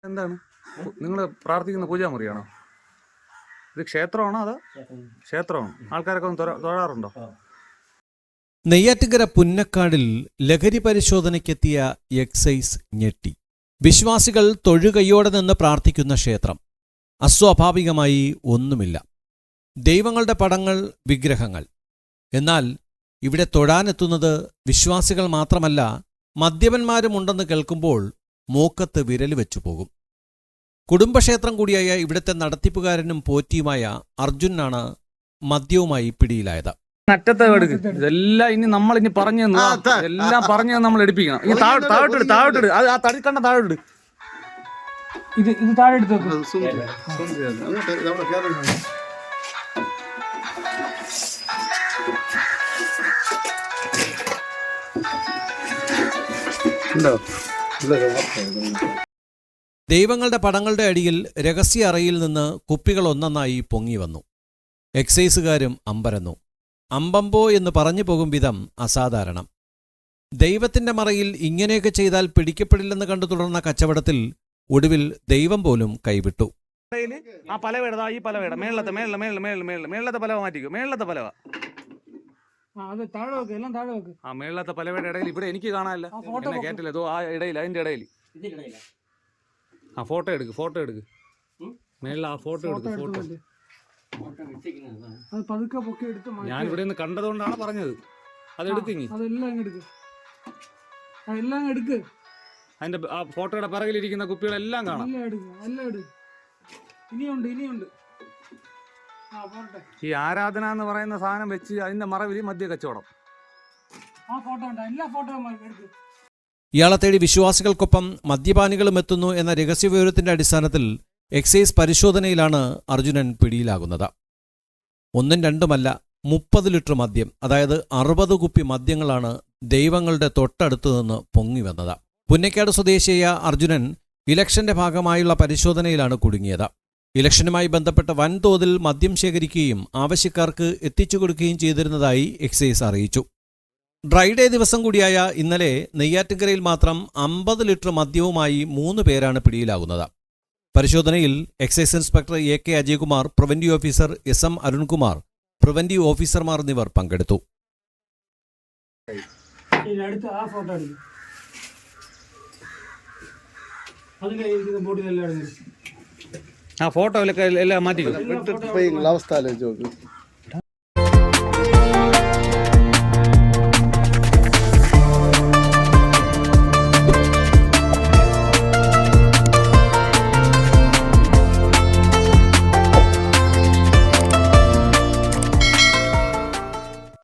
എന്താണ് നിങ്ങൾ പ്രാർത്ഥിക്കുന്ന പൂജാമുറിയാണോ? ഇത് ക്ഷേത്രമാണോ അതോ ക്ഷേത്രമാണോ? ആൾക്കാരൊക്കെ ഒന്ന് തൊഴാറുണ്ടോ? നെയ്യാറ്റിൻകര പുന്നക്കാടിൽ ലഹരി പരിശോധനയ്ക്കെത്തിയ എക്സൈസ് ഞെട്ടി. വിശ്വാസികൾ തൊഴുകൈയോടെ നിന്ന് പ്രാർത്ഥിക്കുന്ന ക്ഷേത്രം. അസ്വാഭാവികമായി ഒന്നുമില്ല. ദൈവങ്ങളുടെ പടങ്ങൾ, വിഗ്രഹങ്ങൾ. എന്നാൽ ഇവിടെ തൊഴാനെത്തുന്നത് വിശ്വാസികൾ മാത്രമല്ല, മദ്യപന്മാരുമുണ്ടെന്ന് കേൾക്കുമ്പോൾ മൂക്കത്ത് വിരൽ വെച്ചുപോകും. കുടുംബക്ഷേത്രം കൂടിയായ ഇവിടുത്തെ നടത്തിപ്പുകാരനും പോറ്റിയുമായ അർജുനാണ് മദ്യവുമായി പിടിയിലായത്. അറ്റത്തെ എടുക്ക്. ഇതെല്ലാം ഇനി നമ്മൾ ഇനി പറഞ്ഞു എല്ലാം പറഞ്ഞു നമ്മൾ എടുപ്പിക്കണം. ഈ താഴോട്ടിട് അത് ആ തടി കണ്ട താഴോട്ടിട്. ഇത് താഴെ എടുത്ത് ദൈവങ്ങളുടെ പടങ്ങളുടെ അടിയിൽ രഹസ്യ അറയിൽ നിന്ന് കുപ്പികൾ ഒന്നൊന്നായി പൊങ്ങി വന്നു. എക്സൈസുകാരും അമ്പരന്നു. അമ്പമ്പോ എന്ന് പറഞ്ഞു പോകും വിധം അസാധാരണം. ദൈവത്തിന്റെ മറയിൽ ഇങ്ങനെയൊക്കെ ചെയ്താൽ പിടിക്കപ്പെടില്ലെന്ന് കണ്ടു തുടർന്ന കച്ചവടത്തിൽ ഒടുവിൽ ദൈവം പോലും കൈവിട്ടു. ആ പലവേട, ഈ പലവേട മേളത്തെ പലവ മാറ്റിക്കോ. മേളത്തെ പലവ ആ മേളത്തെ പലവേട ഇടയിൽ ഇവിടെ എനിക്ക് കാണാനില്ല. എന്നെ കേട്ടില്ല. ആ ഇടയിൽ, അതിന്റെ ഇടയിൽ ആ ഫോട്ടോ എടുക്ക് മേളിൽ ആ ഫോട്ടോ എടുക്ക്. ഫോട്ടോ ഞാൻ ഇവിടെ നിന്ന് കണ്ടതുകൊണ്ടാണ് പറഞ്ഞത്. അതെടുക്കിങ്ങി അതിന്റെ ആ ഫോട്ടോയുടെ പിറകിലിരിക്കുന്ന കുപ്പികളെല്ലാം കാണാം. ഈ ആരാധന എന്ന് പറയുന്ന സാധനം വെച്ച് അതിന്റെ മറവിൽ മദ്യ കച്ചവടം. ഇയാളെ തേടി വിശ്വാസികൾക്കൊപ്പം മദ്യപാനികളും എത്തുന്നു എന്ന രഹസ്യവിവരത്തിന്റെ അടിസ്ഥാനത്തിൽ എക്സൈസ് പരിശോധനയിലാണ് അർജുനൻ പിടിയിലാകുന്നത്. ഒന്നും രണ്ടുമല്ല, 30 ലിറ്റർ മദ്യം, അതായത് 60 കുപ്പി മദ്യങ്ങളാണ് ദൈവങ്ങളുടെ തൊട്ടടുത്തു നിന്ന് പൊങ്ങി വന്നത്. പുന്നക്കാട് സ്വദേശിയായ അർജുനൻ ഇലക്ഷന്റെ ഭാഗമായുള്ള പരിശോധനയിലാണ് കുടുങ്ങിയത്. ഇലക്ഷനുമായി ബന്ധപ്പെട്ട വൻതോതിൽ മദ്യം ശേഖരിക്കുകയും ആവശ്യക്കാർക്ക് എത്തിച്ചു കൊടുക്കുകയും ചെയ്തിരുന്നതായി എക്സൈസ് അറിയിച്ചു. ഡ്രൈഡേ ദിവസം കൂടിയായ ഇന്നലെ നെയ്യാറ്റിൻകരയിൽ മാത്രം 50 ലിറ്റർ മദ്യവുമായി 3 പേരാണ് പിടിയിലാകുന്നത്. പരിശോധനയിൽ excise inspector AK Ajaykumar, preventive officer SM Arunkumar, preventive ഓഫീസർമാർ എന്നിവർ പങ്കെടുത്തു. ആ ഫോട്ടോ എല്ലാം മാറ്റിക്കും. അവസ്ഥ